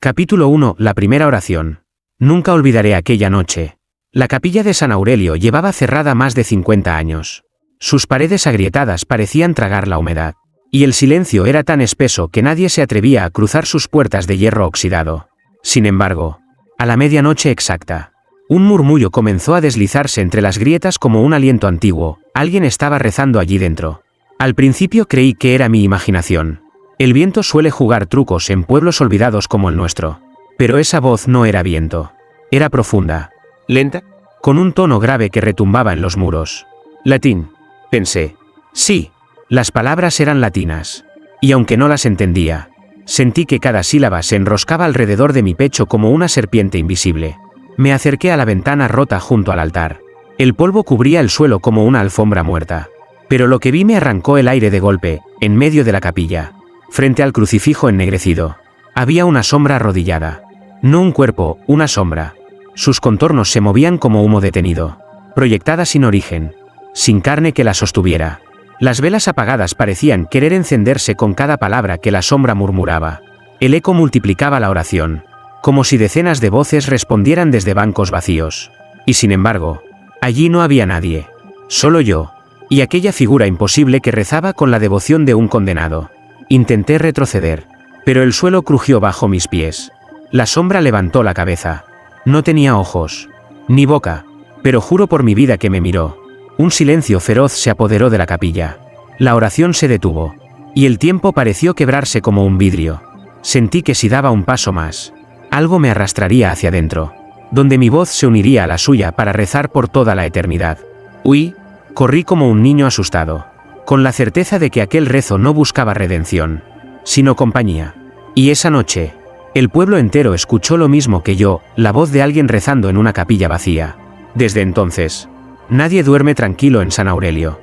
Capítulo 1. La primera oración. Nunca olvidaré aquella noche. La capilla de San Aurelio llevaba cerrada más de 50 años. Sus paredes agrietadas parecían tragar la humedad. Y el silencio era tan espeso que nadie se atrevía a cruzar sus puertas de hierro oxidado. Sin embargo, a la medianoche exacta, un murmullo comenzó a deslizarse entre las grietas como un aliento antiguo. Alguien estaba rezando allí dentro. Al principio creí que era mi imaginación. El viento suele jugar trucos en pueblos olvidados como el nuestro. Pero esa voz no era viento. Era profunda, lenta, con un tono grave que retumbaba en los muros. Latín, pensé. Sí, las palabras eran latinas. Y aunque no las entendía, sentí que cada sílaba se enroscaba alrededor de mi pecho como una serpiente invisible. Me acerqué a la ventana rota junto al altar. El polvo cubría el suelo como una alfombra muerta. Pero lo que vi me arrancó el aire de golpe, en medio de la capilla. Frente al crucifijo ennegrecido, había una sombra arrodillada. No un cuerpo, una sombra. Sus contornos se movían como humo detenido, proyectada sin origen, sin carne que la sostuviera. Las velas apagadas parecían querer encenderse con cada palabra que la sombra murmuraba. El eco multiplicaba la oración, como si decenas de voces respondieran desde bancos vacíos. Y sin embargo, allí no había nadie. Solo yo, y aquella figura imposible que rezaba con la devoción de un condenado. Intenté retroceder, pero el suelo crujió bajo mis pies. La sombra levantó la cabeza. No tenía ojos, ni boca, pero juro por mi vida que me miró. Un silencio feroz se apoderó de la capilla. La oración se detuvo, y el tiempo pareció quebrarse como un vidrio. Sentí que si daba un paso más, algo me arrastraría hacia adentro, donde mi voz se uniría a la suya para rezar por toda la eternidad. Huí, corrí como un niño asustado, con la certeza de que aquel rezo no buscaba redención, sino compañía. Y esa noche, el pueblo entero escuchó lo mismo que yo, la voz de alguien rezando en una capilla vacía. Desde entonces, nadie duerme tranquilo en San Aurelio.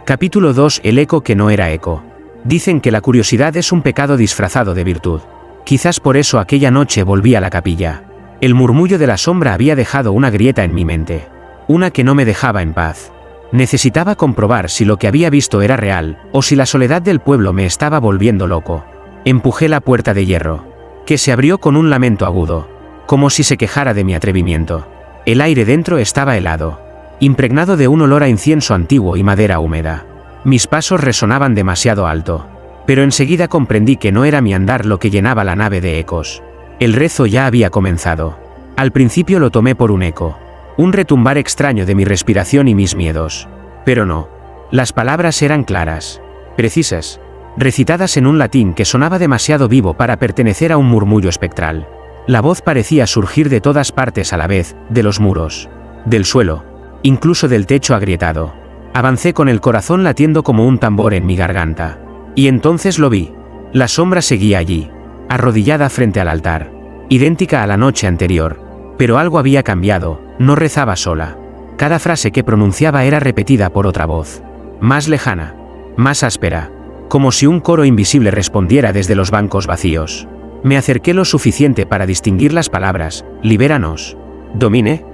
Capítulo 2. El eco que no era eco. Dicen que la curiosidad es un pecado disfrazado de virtud. Quizás por eso aquella noche volví a la capilla. El murmullo de la sombra había dejado una grieta en mi mente. Una que no me dejaba en paz. Necesitaba comprobar si lo que había visto era real, o si la soledad del pueblo me estaba volviendo loco. Empujé la puerta de hierro, que se abrió con un lamento agudo, como si se quejara de mi atrevimiento. El aire dentro estaba helado, impregnado de un olor a incienso antiguo y madera húmeda. Mis pasos resonaban demasiado alto, pero enseguida comprendí que no era mi andar lo que llenaba la nave de ecos. El rezo ya había comenzado. Al principio lo tomé por un eco, un retumbar extraño de mi respiración y mis miedos. Pero no. Las palabras eran claras, precisas, recitadas en un latín que sonaba demasiado vivo para pertenecer a un murmullo espectral. La voz parecía surgir de todas partes a la vez, de los muros, del suelo, incluso del techo agrietado. Avancé con el corazón latiendo como un tambor en mi garganta. Y entonces lo vi. La sombra seguía allí, arrodillada frente al altar, idéntica a la noche anterior. Pero algo había cambiado, no rezaba sola. Cada frase que pronunciaba era repetida por otra voz, más lejana, más áspera, como si un coro invisible respondiera desde los bancos vacíos. Me acerqué lo suficiente para distinguir las palabras: libéranos, domine.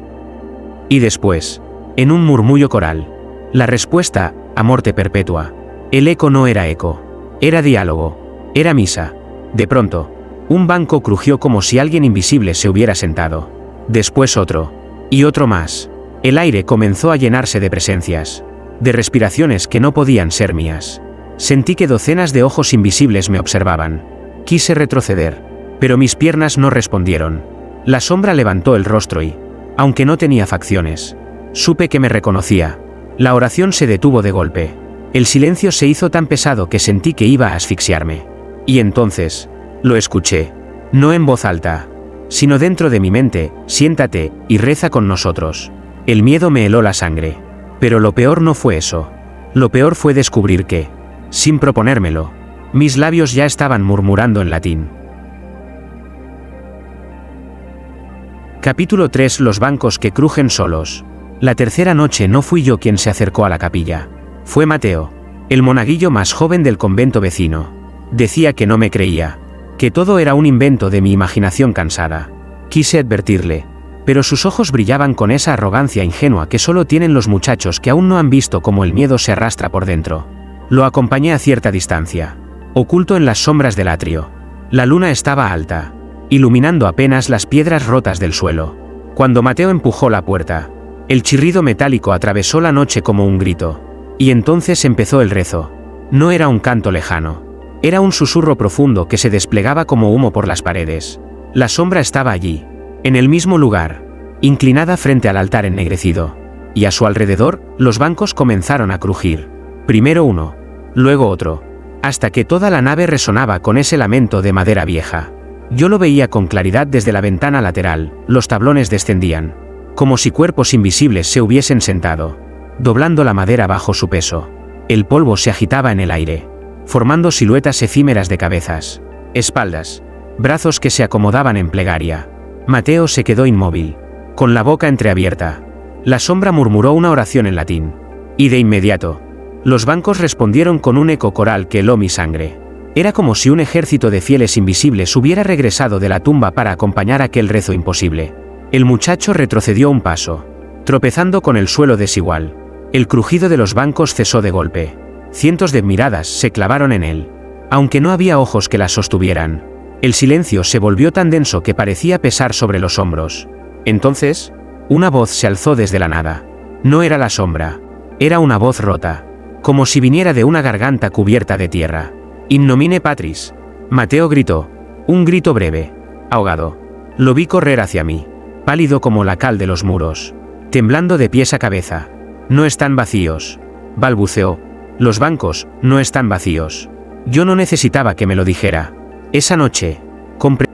Y después, en un murmullo coral, la respuesta: a morte perpetua. El eco no era eco, era diálogo, era misa. De pronto, un banco crujió como si alguien invisible se hubiera sentado. Después otro, y otro más. El aire comenzó a llenarse de presencias, de respiraciones que no podían ser mías. Sentí que docenas de ojos invisibles me observaban. Quise retroceder, pero mis piernas no respondieron. La sombra levantó el rostro y, aunque no tenía facciones, supe que me reconocía. La oración se detuvo de golpe. El silencio se hizo tan pesado que sentí que iba a asfixiarme. Y entonces, lo escuché, no en voz alta, sino dentro de mi mente: siéntate y reza con nosotros. El miedo me heló la sangre. Pero lo peor no fue eso. Lo peor fue descubrir que, sin proponérmelo, mis labios ya estaban murmurando en latín. Capítulo 3. Los bancos que crujen solos. La tercera noche no fui yo quien se acercó a la capilla. Fue Mateo, el monaguillo más joven del convento vecino. Decía que no me creía, que todo era un invento de mi imaginación cansada. Quise advertirle, pero sus ojos brillaban con esa arrogancia ingenua que solo tienen los muchachos que aún no han visto cómo el miedo se arrastra por dentro. Lo acompañé a cierta distancia, oculto en las sombras del atrio. La luna estaba alta, iluminando apenas las piedras rotas del suelo. Cuando Mateo empujó la puerta, el chirrido metálico atravesó la noche como un grito. Y entonces empezó el rezo. No era un canto lejano. Era un susurro profundo que se desplegaba como humo por las paredes. La sombra estaba allí, en el mismo lugar, inclinada frente al altar ennegrecido. Y a su alrededor, los bancos comenzaron a crujir. Primero uno, luego otro, hasta que toda la nave resonaba con ese lamento de madera vieja. Yo lo veía con claridad desde la ventana lateral. Los tablones descendían, como si cuerpos invisibles se hubiesen sentado, doblando la madera bajo su peso. El polvo se agitaba en el aire, formando siluetas efímeras de cabezas, espaldas, brazos que se acomodaban en plegaria. Mateo se quedó inmóvil, con la boca entreabierta. La sombra murmuró una oración en latín, y de inmediato, los bancos respondieron con un eco coral que heló mi sangre. Era como si un ejército de fieles invisibles hubiera regresado de la tumba para acompañar aquel rezo imposible. El muchacho retrocedió un paso, tropezando con el suelo desigual. El crujido de los bancos cesó de golpe. Cientos de miradas se clavaron en él, aunque no había ojos que las sostuvieran. El silencio se volvió tan denso que parecía pesar sobre los hombros. Entonces, una voz se alzó desde la nada. No era la sombra, era una voz rota, como si viniera de una garganta cubierta de tierra. In nomine Patris. Mateo gritó, un grito breve, ahogado. Lo vi correr hacia mí, pálido como la cal de los muros, temblando de pies a cabeza. No están vacíos, balbuceó. Los bancos no están vacíos. Yo no necesitaba que me lo dijera. Esa noche,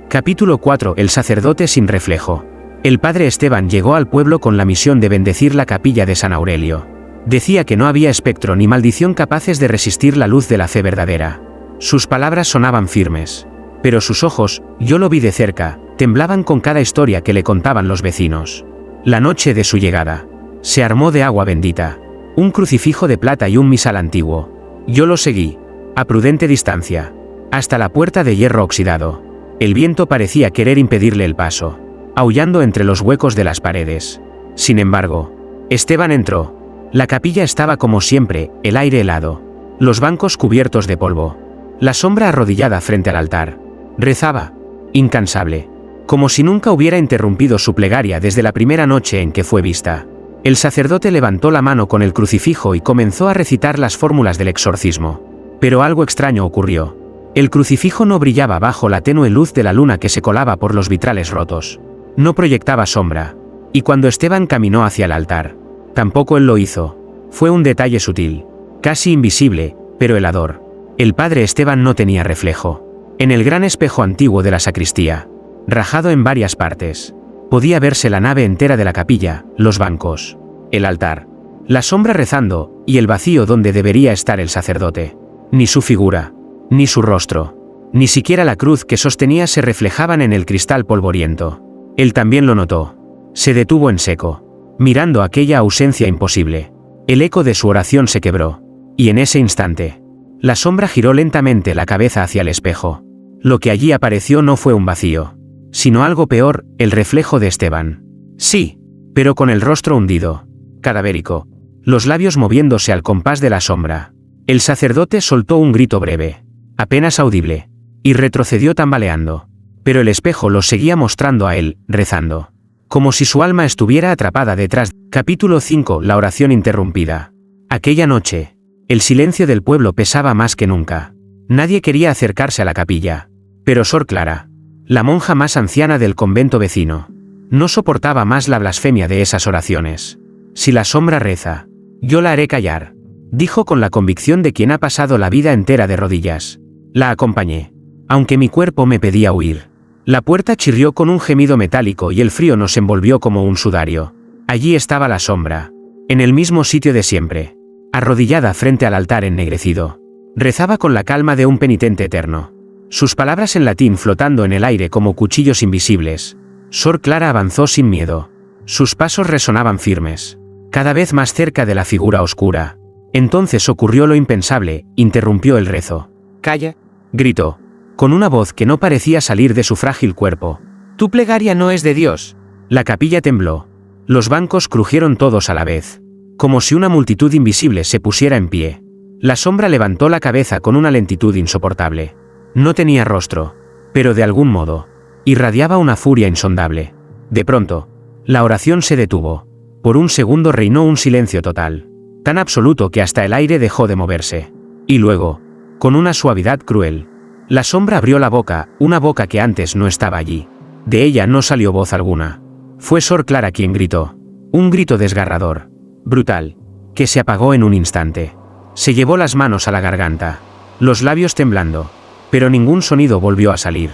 Capítulo 4. El sacerdote sin reflejo. El padre Esteban llegó al pueblo con la misión de bendecir la capilla de San Aurelio. Decía que no había espectro ni maldición capaces de resistir la luz de la fe verdadera. Sus palabras sonaban firmes, pero sus ojos, yo lo vi de cerca, temblaban con cada historia que le contaban los vecinos. La noche de su llegada, se armó de agua bendita, un crucifijo de plata y un misal antiguo. Yo lo seguí, a prudente distancia, hasta la puerta de hierro oxidado. El viento parecía querer impedirle el paso, aullando entre los huecos de las paredes. Sin embargo, Esteban entró. La capilla estaba como siempre, el aire helado, los bancos cubiertos de polvo. La sombra arrodillada frente al altar. Rezaba, incansable, como si nunca hubiera interrumpido su plegaria desde la primera noche en que fue vista. El sacerdote levantó la mano con el crucifijo y comenzó a recitar las fórmulas del exorcismo. Pero algo extraño ocurrió. El crucifijo no brillaba bajo la tenue luz de la luna que se colaba por los vitrales rotos. No proyectaba sombra. Y cuando Esteban caminó hacia el altar, tampoco él lo hizo. Fue un detalle sutil, casi invisible, pero helador. El padre Esteban no tenía reflejo. En el gran espejo antiguo de la sacristía, rajado en varias partes, podía verse la nave entera de la capilla, los bancos, el altar, la sombra rezando, y el vacío donde debería estar el sacerdote. Ni su figura, ni su rostro, ni siquiera la cruz que sostenía se reflejaban en el cristal polvoriento. Él también lo notó. Se detuvo en seco, mirando aquella ausencia imposible. El eco de su oración se quebró, y en ese instante, la sombra giró lentamente la cabeza hacia el espejo. Lo que allí apareció no fue un vacío, sino algo peor, el reflejo de Esteban. Sí, pero con el rostro hundido, cadavérico, los labios moviéndose al compás de la sombra. El sacerdote soltó un grito breve, apenas audible, y retrocedió tambaleando. Pero el espejo lo seguía mostrando a él, rezando, como si su alma estuviera atrapada detrás. Capítulo 5. La oración interrumpida. Aquella noche, el silencio del pueblo pesaba más que nunca. Nadie quería acercarse a la capilla. Pero Sor Clara, la monja más anciana del convento vecino, no soportaba más la blasfemia de esas oraciones. Si la sombra reza, yo la haré callar, dijo con la convicción de quien ha pasado la vida entera de rodillas. La acompañé, aunque mi cuerpo me pedía huir. La puerta chirrió con un gemido metálico y el frío nos envolvió como un sudario. Allí estaba la sombra, en el mismo sitio de siempre, arrodillada frente al altar ennegrecido. Rezaba con la calma de un penitente eterno, sus palabras en latín flotando en el aire como cuchillos invisibles. Sor Clara avanzó sin miedo. Sus pasos resonaban firmes, cada vez más cerca de la figura oscura. Entonces ocurrió lo impensable, interrumpió el rezo. «Calla», gritó, con una voz que no parecía salir de su frágil cuerpo. «Tu plegaria no es de Dios. La capilla tembló. Los bancos crujieron todos a la vez. Como si una multitud invisible se pusiera en pie. La sombra levantó la cabeza con una lentitud insoportable. No tenía rostro, pero de algún modo, irradiaba una furia insondable. De pronto, la oración se detuvo. Por un segundo reinó un silencio total, tan absoluto que hasta el aire dejó de moverse. Y luego, con una suavidad cruel, la sombra abrió la boca, una boca que antes no estaba allí. De ella no salió voz alguna. Fue Sor Clara quien gritó. Un grito desgarrador, brutal, que se apagó en un instante. Se llevó las manos a la garganta, los labios temblando, pero ningún sonido volvió a salir.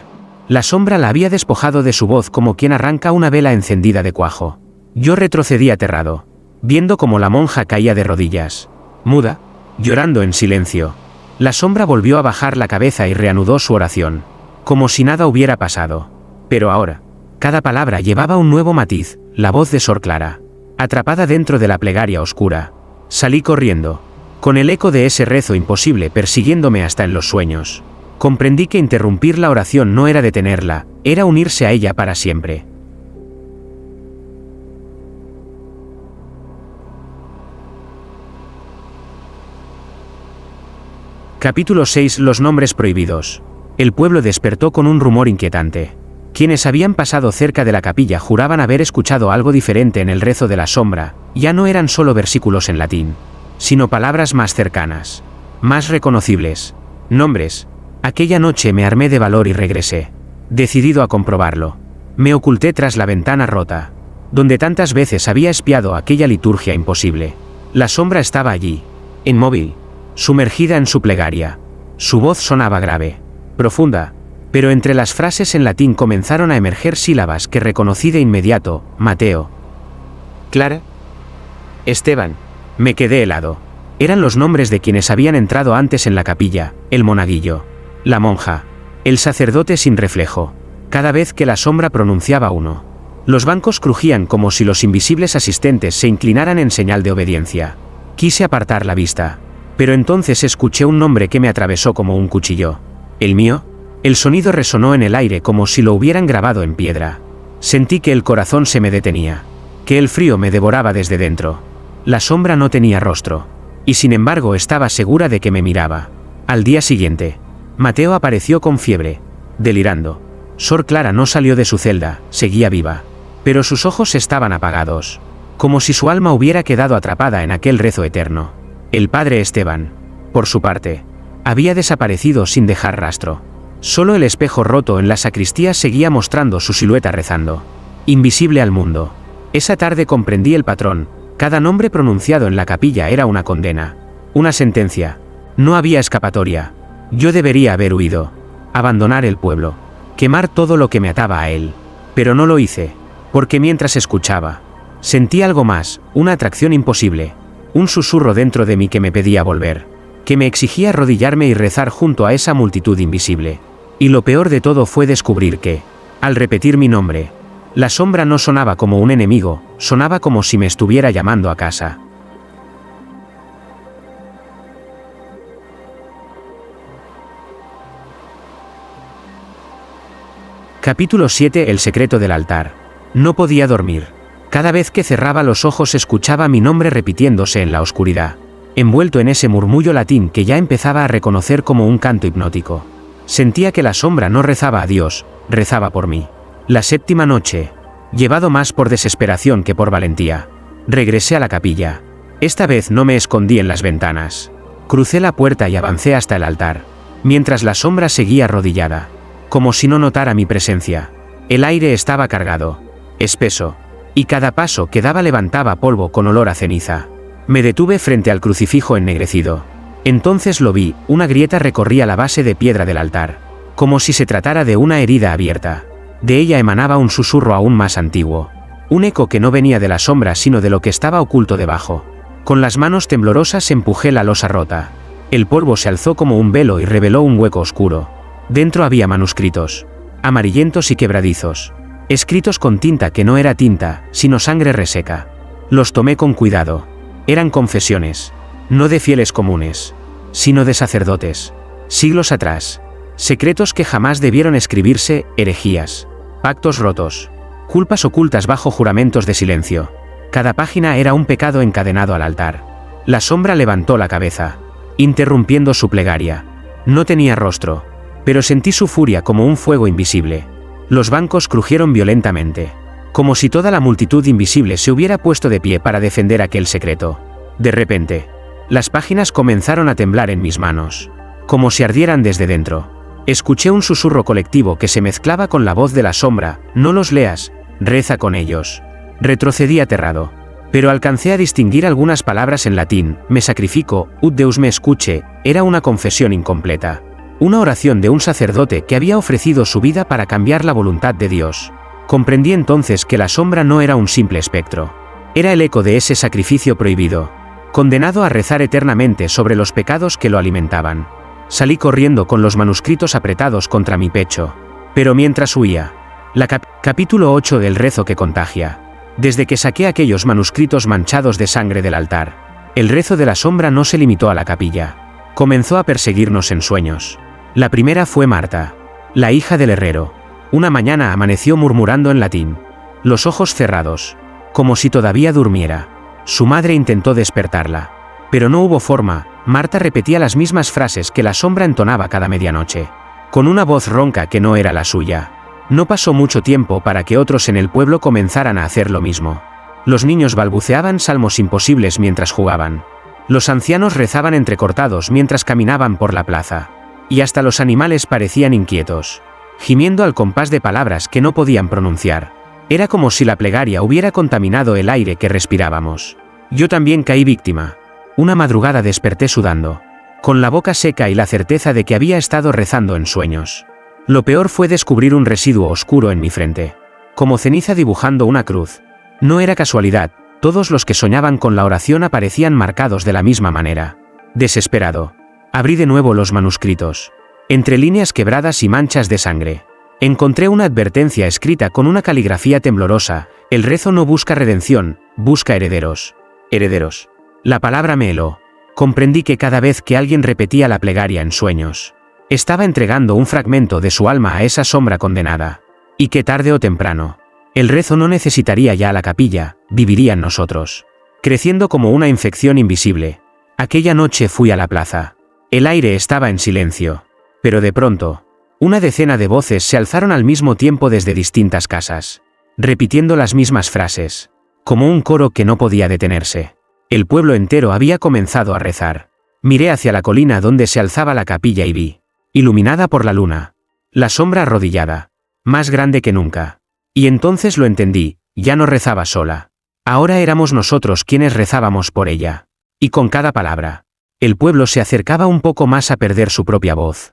La sombra la había despojado de su voz como quien arranca una vela encendida de cuajo. Yo retrocedí aterrado, viendo cómo la monja caía de rodillas, muda, llorando en silencio. La sombra volvió a bajar la cabeza y reanudó su oración, como si nada hubiera pasado. Pero ahora, cada palabra llevaba un nuevo matiz, la voz de Sor Clara. Atrapada dentro de la plegaria oscura, salí corriendo, con el eco de ese rezo imposible persiguiéndome hasta en los sueños. Comprendí que interrumpir la oración no era detenerla, era unirse a ella para siempre. Capítulo 6. Los nombres prohibidos. El pueblo despertó con un rumor inquietante. Quienes habían pasado cerca de la capilla juraban haber escuchado algo diferente en el rezo de la sombra. Ya no eran solo versículos en latín, sino palabras más cercanas, más reconocibles, nombres. Aquella noche me armé de valor y regresé, decidido a comprobarlo. Me oculté tras la ventana rota, donde tantas veces había espiado aquella liturgia imposible. La sombra estaba allí, inmóvil, sumergida en su plegaria. Su voz sonaba grave, profunda, pero entre las frases en latín comenzaron a emerger sílabas que reconocí de inmediato: Mateo, Clara, Esteban. Me quedé helado. Eran los nombres de quienes habían entrado antes en la capilla: el monaguillo, la monja, el sacerdote sin reflejo. Cada vez que la sombra pronunciaba uno, los bancos crujían como si los invisibles asistentes se inclinaran en señal de obediencia. Quise apartar la vista, pero entonces escuché un nombre que me atravesó como un cuchillo. ¿El mío? El sonido resonó en el aire como si lo hubieran grabado en piedra. Sentí que el corazón se me detenía, que el frío me devoraba desde dentro. La sombra no tenía rostro, y sin embargo estaba segura de que me miraba. Al día siguiente, Mateo apareció con fiebre, delirando. Sor Clara no salió de su celda, seguía viva, pero sus ojos estaban apagados, como si su alma hubiera quedado atrapada en aquel rezo eterno. El padre Esteban, por su parte, había desaparecido sin dejar rastro. Solo el espejo roto en la sacristía seguía mostrando su silueta rezando, invisible al mundo. Esa tarde comprendí el patrón. Cada nombre pronunciado en la capilla era una condena, una sentencia. No había escapatoria. Yo debería haber huido, abandonar el pueblo, quemar todo lo que me ataba a él. Pero no lo hice, porque mientras escuchaba, sentí algo más, una atracción imposible, un susurro dentro de mí que me pedía volver, que me exigía arrodillarme y rezar junto a esa multitud invisible. Y lo peor de todo fue descubrir que, al repetir mi nombre, la sombra no sonaba como un enemigo, sonaba como si me estuviera llamando a casa. Capítulo 7. El secreto del altar. No podía dormir. Cada vez que cerraba los ojos escuchaba mi nombre repitiéndose en la oscuridad, envuelto en ese murmullo latín que ya empezaba a reconocer como un canto hipnótico. Sentía que la sombra no rezaba a Dios, rezaba por mí. La séptima noche, llevado más por desesperación que por valentía, regresé a la capilla. Esta vez no me escondí en las ventanas. Crucé la puerta y avancé hasta el altar, mientras la sombra seguía arrodillada, como si no notara mi presencia. El aire estaba cargado, espeso, y cada paso que daba levantaba polvo con olor a ceniza. Me detuve frente al crucifijo ennegrecido. Entonces lo vi, una grieta recorría la base de piedra del altar, como si se tratara de una herida abierta. De ella emanaba un susurro aún más antiguo, un eco que no venía de la sombra sino de lo que estaba oculto debajo. Con las manos temblorosas empujé la losa rota. El polvo se alzó como un velo y reveló un hueco oscuro. Dentro había manuscritos, amarillentos y quebradizos, escritos con tinta que no era tinta, sino sangre reseca. Los tomé con cuidado. Eran confesiones, no de fieles comunes, sino de sacerdotes, siglos atrás. Secretos que jamás debieron escribirse, herejías, pactos rotos. culpas ocultas bajo juramentos de silencio. Cada página era un pecado encadenado al altar. La sombra levantó la cabeza, interrumpiendo su plegaria. No tenía rostro, pero sentí su furia como un fuego invisible. Los bancos crujieron violentamente, como si toda la multitud invisible se hubiera puesto de pie para defender aquel secreto. De repente, las páginas comenzaron a temblar en mis manos, como si ardieran desde dentro. Escuché un susurro colectivo que se mezclaba con la voz de la sombra: no los leas, reza con ellos. Retrocedí aterrado, pero alcancé a distinguir algunas palabras en latín: me sacrifico, ut Deus me escuche. Era una confesión incompleta. Una oración de un sacerdote que había ofrecido su vida para cambiar la voluntad de Dios. Comprendí entonces que la sombra no era un simple espectro. Era el eco de ese sacrificio prohibido, condenado a rezar eternamente sobre los pecados que lo alimentaban. Salí corriendo con los manuscritos apretados contra mi pecho. Pero mientras huía, capítulo 8 del rezo que contagia. Desde que saqué aquellos manuscritos manchados de sangre del altar, el rezo de la sombra no se limitó a la capilla. Comenzó a perseguirnos en sueños. La primera fue Marta, la hija del herrero. Una mañana amaneció murmurando en latín, los ojos cerrados, como si todavía durmiera. Su madre intentó despertarla, pero no hubo forma. Marta repetía las mismas frases que la sombra entonaba cada medianoche, con una voz ronca que no era la suya. No pasó mucho tiempo para que otros en el pueblo comenzaran a hacer lo mismo. Los niños balbuceaban salmos imposibles mientras jugaban. Los ancianos rezaban entrecortados mientras caminaban por la plaza. Y hasta los animales parecían inquietos, gimiendo al compás de palabras que no podían pronunciar. Era como si la plegaria hubiera contaminado el aire que respirábamos. Yo también caí víctima. Una madrugada desperté sudando, con la boca seca y la certeza de que había estado rezando en sueños. Lo peor fue descubrir un residuo oscuro en mi frente, como ceniza dibujando una cruz. No era casualidad, todos los que soñaban con la oración aparecían marcados de la misma manera. Desesperado, abrí de nuevo los manuscritos. Entre líneas quebradas y manchas de sangre, encontré una advertencia escrita con una caligrafía temblorosa: el rezo no busca redención, busca herederos. Herederos. La palabra me heló. Comprendí que cada vez que alguien repetía la plegaria en sueños, estaba entregando un fragmento de su alma a esa sombra condenada. Y que tarde o temprano, el rezo no necesitaría ya la capilla, viviría en nosotros, creciendo como una infección invisible. Aquella noche fui a la plaza. El aire estaba en silencio. Pero de pronto, una decena de voces se alzaron al mismo tiempo desde distintas casas, repitiendo las mismas frases, como un coro que no podía detenerse. El pueblo entero había comenzado a rezar. Miré hacia la colina donde se alzaba la capilla y vi, iluminada por la luna, la sombra arrodillada, más grande que nunca. Y entonces lo entendí: ya no rezaba sola. Ahora éramos nosotros quienes rezábamos por ella. Y con cada palabra, el pueblo se acercaba un poco más a perder su propia voz.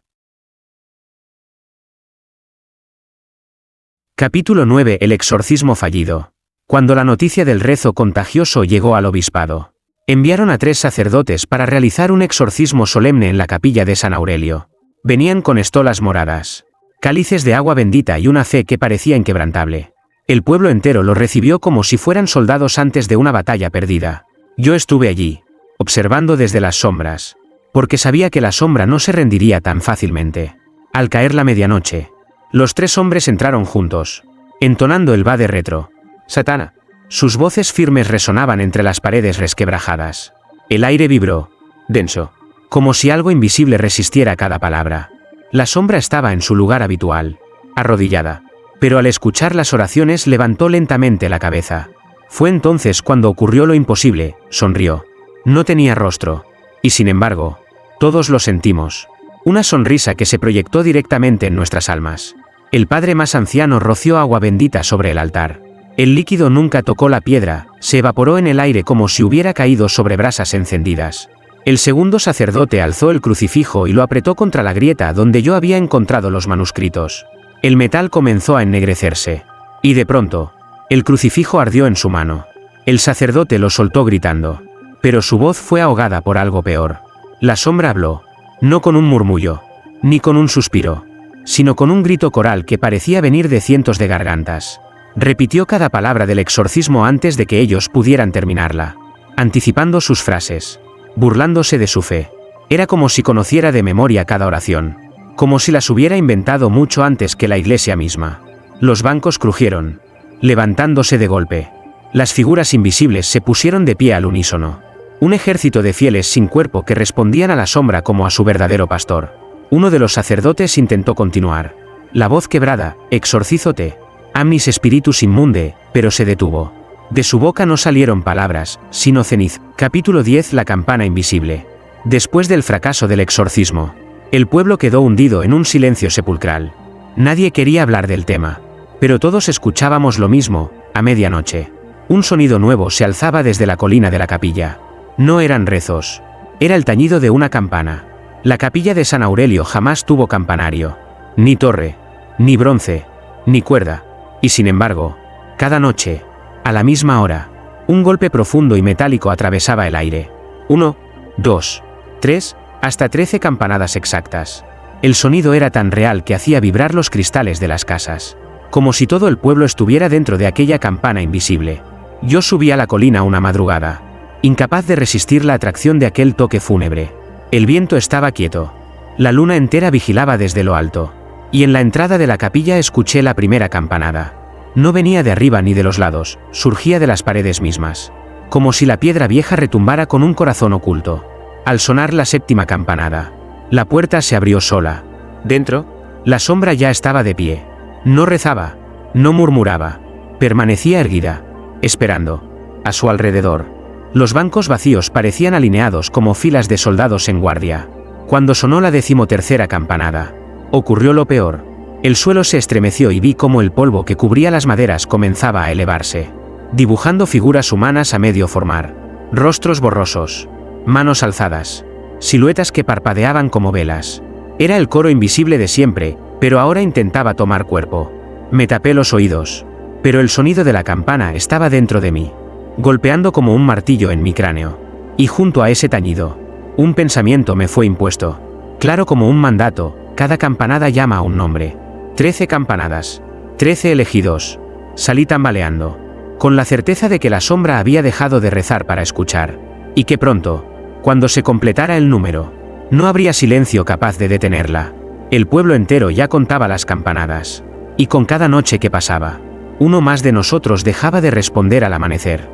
Capítulo 9. El exorcismo fallido. Cuando la noticia del rezo contagioso llegó al obispado, enviaron a 3 sacerdotes para realizar un exorcismo solemne en la capilla de San Aurelio. Venían con estolas moradas, cálices de agua bendita y una fe que parecía inquebrantable. El pueblo entero los recibió como si fueran soldados antes de una batalla perdida. Yo estuve allí, observando desde las sombras, porque sabía que la sombra no se rendiría tan fácilmente. Al caer la medianoche, los 3 hombres entraron juntos, entonando el Vade Retro Satana. Sus voces firmes resonaban entre las paredes resquebrajadas. El aire vibró, denso, como si algo invisible resistiera cada palabra. La sombra estaba en su lugar habitual, arrodillada, pero al escuchar las oraciones levantó lentamente la cabeza. Fue entonces cuando ocurrió lo imposible: sonrió. No tenía rostro, y sin embargo, todos lo sentimos. Una sonrisa que se proyectó directamente en nuestras almas. El padre más anciano roció agua bendita sobre el altar. El líquido nunca tocó la piedra, se evaporó en el aire como si hubiera caído sobre brasas encendidas. El segundo sacerdote alzó el crucifijo y lo apretó contra la grieta donde yo había encontrado los manuscritos. El metal comenzó a ennegrecerse. Y de pronto, el crucifijo ardió en su mano. El sacerdote lo soltó gritando. Pero su voz fue ahogada por algo peor. La sombra habló, no con un murmullo, ni con un suspiro, sino con un grito coral que parecía venir de cientos de gargantas. Repitió cada palabra del exorcismo antes de que ellos pudieran terminarla, anticipando sus frases, burlándose de su fe. Era como si conociera de memoria cada oración, como si las hubiera inventado mucho antes que la iglesia misma. Los bancos crujieron, levantándose de golpe. Las figuras invisibles se pusieron de pie al unísono. Un ejército de fieles sin cuerpo que respondían a la sombra como a su verdadero pastor. Uno de los sacerdotes intentó continuar. La voz quebrada, exorcízote, amnis spiritus immunde, pero se detuvo. De su boca no salieron palabras, sino ceniza. Capítulo 10. La campana invisible. Después del fracaso del exorcismo, el pueblo quedó hundido en un silencio sepulcral. Nadie quería hablar del tema, pero todos escuchábamos lo mismo. A medianoche, un sonido nuevo se alzaba desde la colina de la capilla. No eran rezos, era el tañido de una campana. La capilla de San Aurelio jamás tuvo campanario, ni torre, ni bronce, ni cuerda, y sin embargo, cada noche, a la misma hora, un golpe profundo y metálico atravesaba el aire. 1, 2, 3, hasta 13 campanadas exactas. El sonido era tan real que hacía vibrar los cristales de las casas, como si todo el pueblo estuviera dentro de aquella campana invisible. Yo subí a la colina una madrugada, incapaz de resistir la atracción de aquel toque fúnebre. El viento estaba quieto. La luna entera vigilaba desde lo alto. Y en la entrada de la capilla escuché la primera campanada. No venía de arriba ni de los lados, surgía de las paredes mismas. Como si la piedra vieja retumbara con un corazón oculto. Al sonar la séptima campanada, la puerta se abrió sola. Dentro, la sombra ya estaba de pie. No rezaba, no murmuraba. Permanecía erguida, esperando. A su alrededor, los bancos vacíos parecían alineados como filas de soldados en guardia. Cuando sonó la 13ª campanada, ocurrió lo peor. El suelo se estremeció y vi cómo el polvo que cubría las maderas comenzaba a elevarse, dibujando figuras humanas a medio formar. Rostros borrosos, manos alzadas, siluetas que parpadeaban como velas. Era el coro invisible de siempre, pero ahora intentaba tomar cuerpo. Me tapé los oídos, pero el sonido de la campana estaba dentro de mí, golpeando como un martillo en mi cráneo. Y junto a ese tañido, un pensamiento me fue impuesto. Claro como un mandato, cada campanada llama a un nombre. 13 campanadas, 13 elegidos. Salí tambaleando, con la certeza de que la sombra había dejado de rezar para escuchar, y que pronto, cuando se completara el número, no habría silencio capaz de detenerla. El pueblo entero ya contaba las campanadas, y con cada noche que pasaba, uno más de nosotros dejaba de responder al amanecer.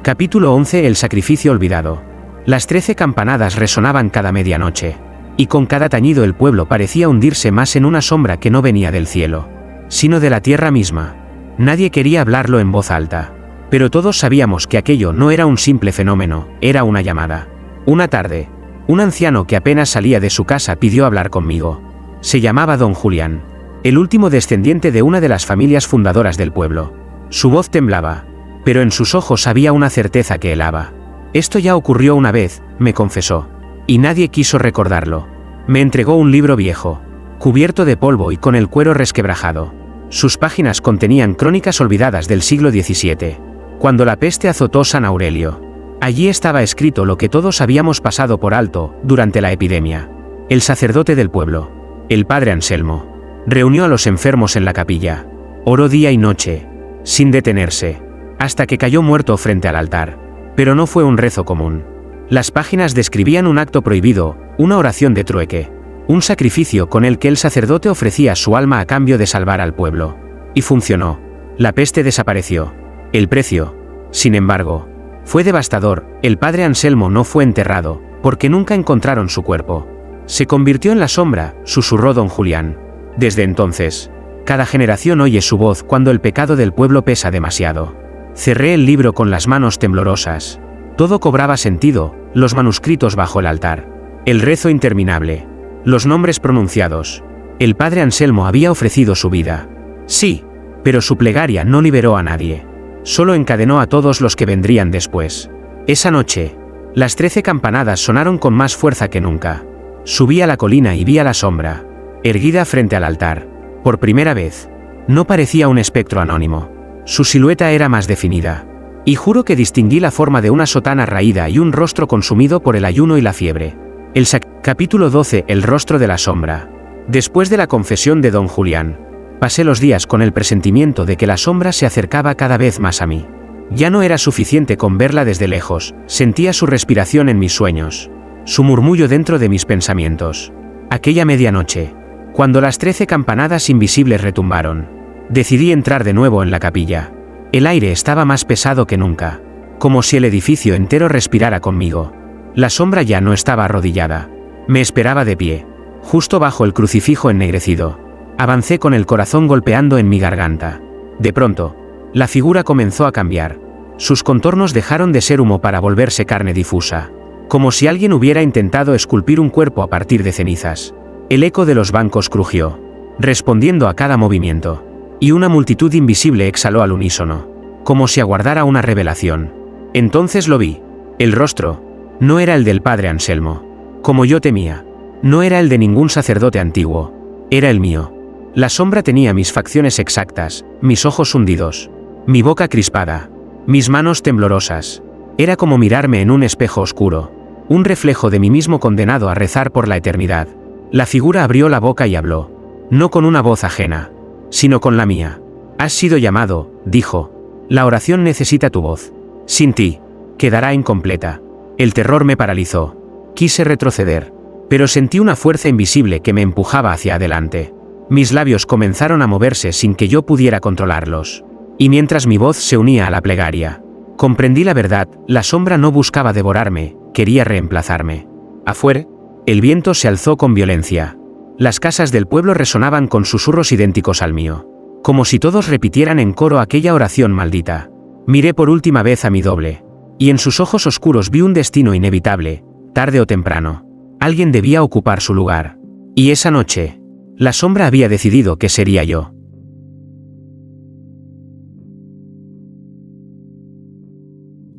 Capítulo 11. El sacrificio olvidado. Las 13 campanadas resonaban cada medianoche, y con cada tañido el pueblo parecía hundirse más en una sombra que no venía del cielo, sino de la tierra misma. Nadie quería hablarlo en voz alta, pero todos sabíamos que aquello no era un simple fenómeno, era una llamada. Una tarde, un anciano que apenas salía de su casa pidió hablar conmigo. Se llamaba Don Julián, el último descendiente de una de las familias fundadoras del pueblo. Su voz temblaba, pero en sus ojos había una certeza que helaba. Esto ya ocurrió una vez, me confesó, y nadie quiso recordarlo. Me entregó un libro viejo, cubierto de polvo y con el cuero resquebrajado. Sus páginas contenían crónicas olvidadas del siglo XVII, cuando la peste azotó San Aurelio. Allí estaba escrito lo que todos habíamos pasado por alto durante la epidemia. El sacerdote del pueblo, el padre Anselmo, reunió a los enfermos en la capilla. Oró día y noche, sin detenerse, hasta que cayó muerto frente al altar. Pero no fue un rezo común. Las páginas describían un acto prohibido, una oración de trueque, un sacrificio con el que el sacerdote ofrecía su alma a cambio de salvar al pueblo. Y funcionó. La peste desapareció. El precio, sin embargo, fue devastador. El padre Anselmo no fue enterrado, porque nunca encontraron su cuerpo. Se convirtió en la sombra, susurró don Julián. Desde entonces, cada generación oye su voz cuando el pecado del pueblo pesa demasiado. Cerré el libro con las manos temblorosas. Todo cobraba sentido, los manuscritos bajo el altar, el rezo interminable, los nombres pronunciados. El padre Anselmo había ofrecido su vida. Sí, pero su plegaria no liberó a nadie. Solo encadenó a todos los que vendrían después. Esa noche, las 13 campanadas sonaron con más fuerza que nunca. Subí a la colina y vi a la sombra, erguida frente al altar. Por primera vez, no parecía un espectro anónimo. Su silueta era más definida. Y juro que distinguí la forma de una sotana raída y un rostro consumido por el ayuno y la fiebre. Capítulo 12. El rostro de la sombra. Después de la confesión de don Julián, pasé los días con el presentimiento de que la sombra se acercaba cada vez más a mí. Ya no era suficiente con verla desde lejos, sentía su respiración en mis sueños. su murmullo dentro de mis pensamientos. Aquella medianoche, cuando las 13 campanadas invisibles retumbaron, decidí entrar de nuevo en la capilla. El aire estaba más pesado que nunca, como si el edificio entero respirara conmigo. La sombra ya no estaba arrodillada. Me esperaba de pie, justo bajo el crucifijo ennegrecido. Avancé con el corazón golpeando en mi garganta. De pronto, la figura comenzó a cambiar. Sus contornos dejaron de ser humo para volverse carne difusa, como si alguien hubiera intentado esculpir un cuerpo a partir de cenizas. El eco de los bancos crujió, respondiendo a cada movimiento, y una multitud invisible exhaló al unísono, como si aguardara una revelación. Entonces lo vi. El rostro no era el del padre Anselmo, como yo temía. No era el de ningún sacerdote antiguo. Era el mío. La sombra tenía mis facciones exactas, mis ojos hundidos, mi boca crispada, mis manos temblorosas. Era como mirarme en un espejo oscuro, un reflejo de mí mismo condenado a rezar por la eternidad. La figura abrió la boca y habló, no con una voz ajena, sino con la mía. Has sido llamado, dijo. La oración necesita tu voz. Sin ti, quedará incompleta. El terror me paralizó. Quise retroceder, pero sentí una fuerza invisible que me empujaba hacia adelante. Mis labios comenzaron a moverse sin que yo pudiera controlarlos. Y mientras mi voz se unía a la plegaria, comprendí la verdad. La sombra no buscaba devorarme, quería reemplazarme. Afuera, el viento se alzó con violencia. Las casas del pueblo resonaban con susurros idénticos al mío, como si todos repitieran en coro aquella oración maldita. Miré por última vez a mi doble, y en sus ojos oscuros vi un destino inevitable. Tarde o temprano, alguien debía ocupar su lugar. Y esa noche, la sombra había decidido que sería yo.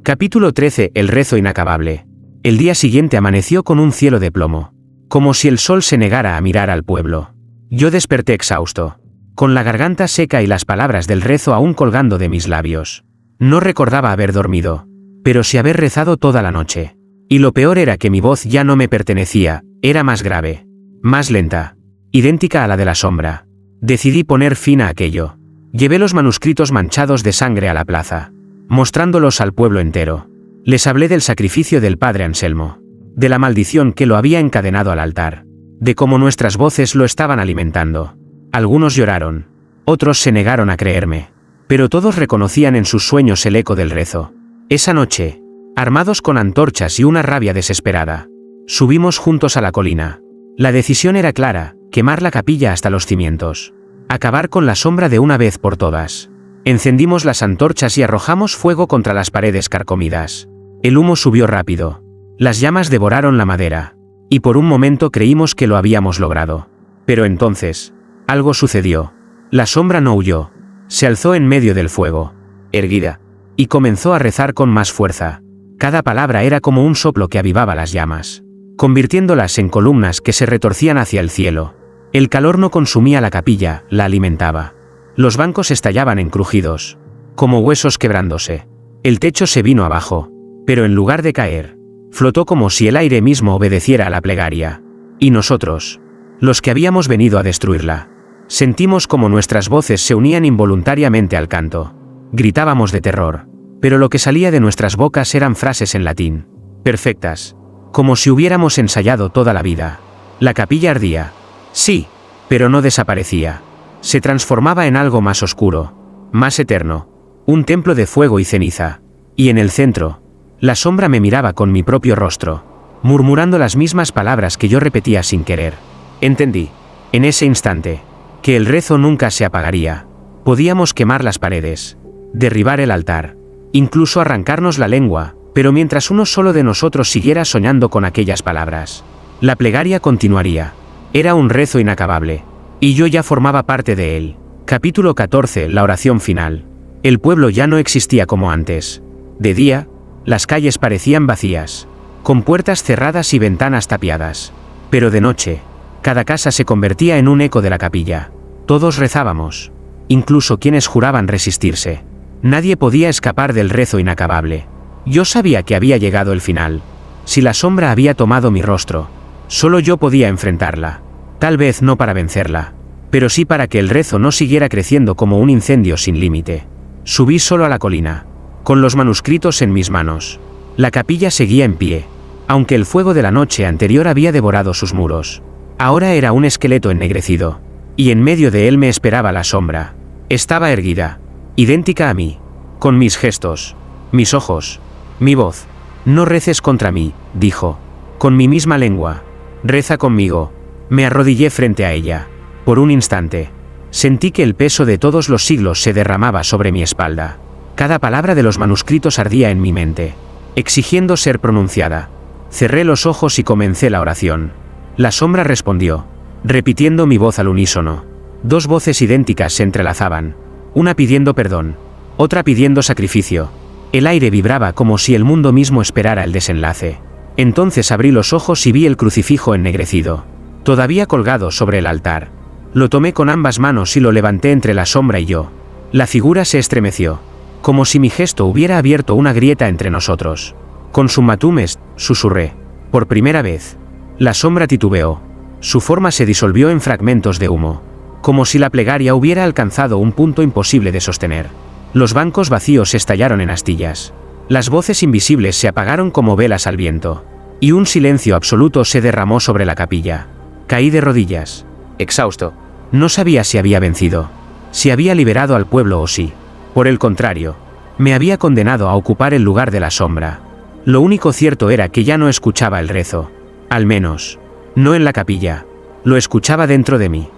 Capítulo 13. El rezo inacabable. El día siguiente amaneció con un cielo de plomo, como si el sol se negara a mirar al pueblo. Yo desperté exhausto, con la garganta seca y las palabras del rezo aún colgando de mis labios. No recordaba haber dormido, pero sí haber rezado toda la noche. Y lo peor era que mi voz ya no me pertenecía, era más grave, más lenta, idéntica a la de la sombra. Decidí poner fin a aquello. Llevé los manuscritos manchados de sangre a la plaza, mostrándolos al pueblo entero. Les hablé del sacrificio del padre Anselmo, de la maldición que lo había encadenado al altar, de cómo nuestras voces lo estaban alimentando. Algunos lloraron, otros se negaron a creerme, pero todos reconocían en sus sueños el eco del rezo. Esa noche, armados con antorchas y una rabia desesperada, subimos juntos a la colina. La decisión era clara: quemar la capilla hasta los cimientos, acabar con la sombra de una vez por todas. Encendimos las antorchas y arrojamos fuego contra las paredes carcomidas. El humo subió rápido. Las llamas devoraron la madera, y por un momento creímos que lo habíamos logrado. Pero entonces, algo sucedió. La sombra no huyó. Se alzó en medio del fuego, erguida, y comenzó a rezar con más fuerza. Cada palabra era como un soplo que avivaba las llamas, convirtiéndolas en columnas que se retorcían hacia el cielo. El calor no consumía la capilla, la alimentaba. Los bancos estallaban en crujidos, como huesos quebrándose. El techo se vino abajo, pero en lugar de caer, flotó como si el aire mismo obedeciera a la plegaria. Y nosotros, los que habíamos venido a destruirla, sentimos como nuestras voces se unían involuntariamente al canto. Gritábamos de terror, pero lo que salía de nuestras bocas eran frases en latín, perfectas, como si hubiéramos ensayado toda la vida. La capilla ardía, sí, pero no desaparecía. Se transformaba en algo más oscuro, más eterno, un templo de fuego y ceniza. Y en el centro, la sombra me miraba con mi propio rostro, murmurando las mismas palabras que yo repetía sin querer. Entendí, en ese instante, que el rezo nunca se apagaría. Podíamos quemar las paredes, derribar el altar, incluso arrancarnos la lengua, pero mientras uno solo de nosotros siguiera soñando con aquellas palabras, la plegaria continuaría. Era un rezo inacabable, y yo ya formaba parte de él. Capítulo 14. La oración final. El pueblo ya no existía como antes. De día, las calles parecían vacías, con puertas cerradas y ventanas tapiadas. Pero de noche, cada casa se convertía en un eco de la capilla. Todos rezábamos, incluso quienes juraban resistirse. Nadie podía escapar del rezo inacabable. Yo sabía que había llegado el final. Si la sombra había tomado mi rostro, solo yo podía enfrentarla. Tal vez no para vencerla, pero sí para que el rezo no siguiera creciendo como un incendio sin límite. Subí solo a la colina, con los manuscritos en mis manos. La capilla seguía en pie, aunque el fuego de la noche anterior había devorado sus muros. Ahora era un esqueleto ennegrecido, y en medio de él me esperaba la sombra. Estaba erguida, idéntica a mí, con mis gestos, mis ojos, mi voz. No reces contra mí, dijo, con mi misma lengua. Reza conmigo. Me arrodillé frente a ella. Por un instante, sentí que el peso de todos los siglos se derramaba sobre mi espalda. Cada palabra de los manuscritos ardía en mi mente, exigiendo ser pronunciada. Cerré los ojos y comencé la oración. La sombra respondió, repitiendo mi voz al unísono. Dos voces idénticas se entrelazaban, una pidiendo perdón, otra pidiendo sacrificio. El aire vibraba como si el mundo mismo esperara el desenlace. Entonces abrí los ojos y vi el crucifijo ennegrecido, todavía colgado sobre el altar. Lo tomé con ambas manos y lo levanté entre la sombra y yo. La figura se estremeció, como si mi gesto hubiera abierto una grieta entre nosotros. Consummatum est, susurré. Por primera vez. La sombra titubeó. Su forma se disolvió en fragmentos de humo, como si la plegaria hubiera alcanzado un punto imposible de sostener. Los bancos vacíos estallaron en astillas. Las voces invisibles se apagaron como velas al viento, y un silencio absoluto se derramó sobre la capilla. Caí de rodillas, exhausto. No sabía si había vencido, si había liberado al pueblo o si, por el contrario, me había condenado a ocupar el lugar de la sombra. Lo único cierto era que ya no escuchaba el rezo, al menos, no en la capilla, lo escuchaba dentro de mí.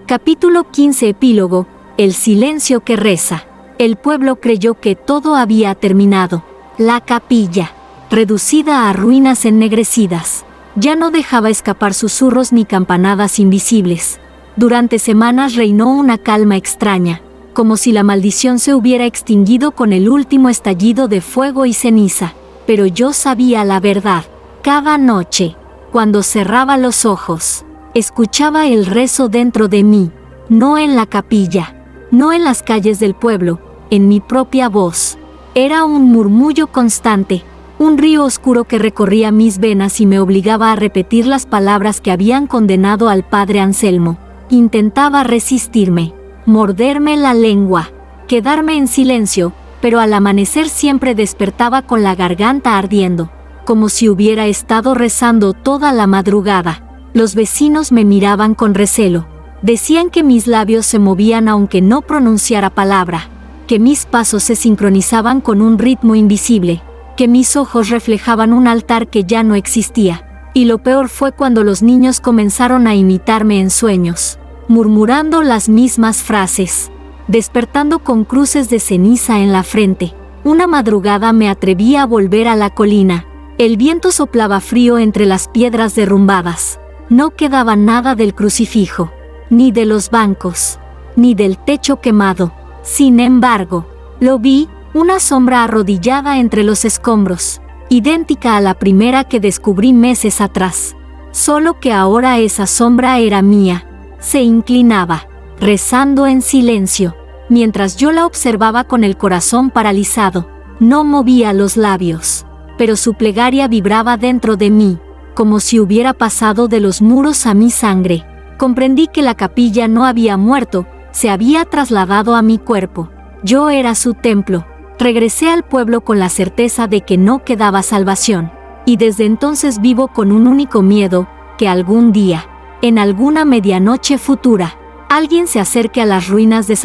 Capítulo 15. Epílogo. El silencio que reza. El pueblo creyó que todo había terminado. La capilla, reducida a ruinas ennegrecidas, ya no dejaba escapar susurros ni campanadas invisibles. Durante semanas reinó una calma extraña, como si la maldición se hubiera extinguido con el último estallido de fuego y ceniza. Pero yo sabía la verdad. Cada noche, cuando cerraba los ojos, escuchaba el rezo dentro de mí, no en la capilla, no en las calles del pueblo, en mi propia voz. Era un murmullo constante, un río oscuro que recorría mis venas y me obligaba a repetir las palabras que habían condenado al padre Anselmo. Intentaba resistirme, morderme la lengua, quedarme en silencio, pero al amanecer siempre despertaba con la garganta ardiendo, como si hubiera estado rezando toda la madrugada. Los vecinos me miraban con recelo. Decían que mis labios se movían aunque no pronunciara palabra, que mis pasos se sincronizaban con un ritmo invisible, que mis ojos reflejaban un altar que ya no existía. Y lo peor fue cuando los niños comenzaron a imitarme en sueños, murmurando las mismas frases, despertando con cruces de ceniza en la frente. Una madrugada me atreví a volver a la colina. El viento soplaba frío entre las piedras derrumbadas. No quedaba nada del crucifijo, ni de los bancos, ni del techo quemado. Sin embargo, lo vi, una sombra arrodillada entre los escombros, idéntica a la primera que descubrí meses atrás. Solo que ahora esa sombra era mía. Se inclinaba, rezando en silencio, mientras yo la observaba con el corazón paralizado. No movía los labios, pero su plegaria vibraba dentro de mí, como si hubiera pasado de los muros a mi sangre. Comprendí que la capilla no había muerto, se había trasladado a mi cuerpo. Yo era su templo. Regresé al pueblo con la certeza de que no quedaba salvación, y desde entonces vivo con un único miedo, que algún día, en alguna medianoche futura, alguien se acerque a las ruinas de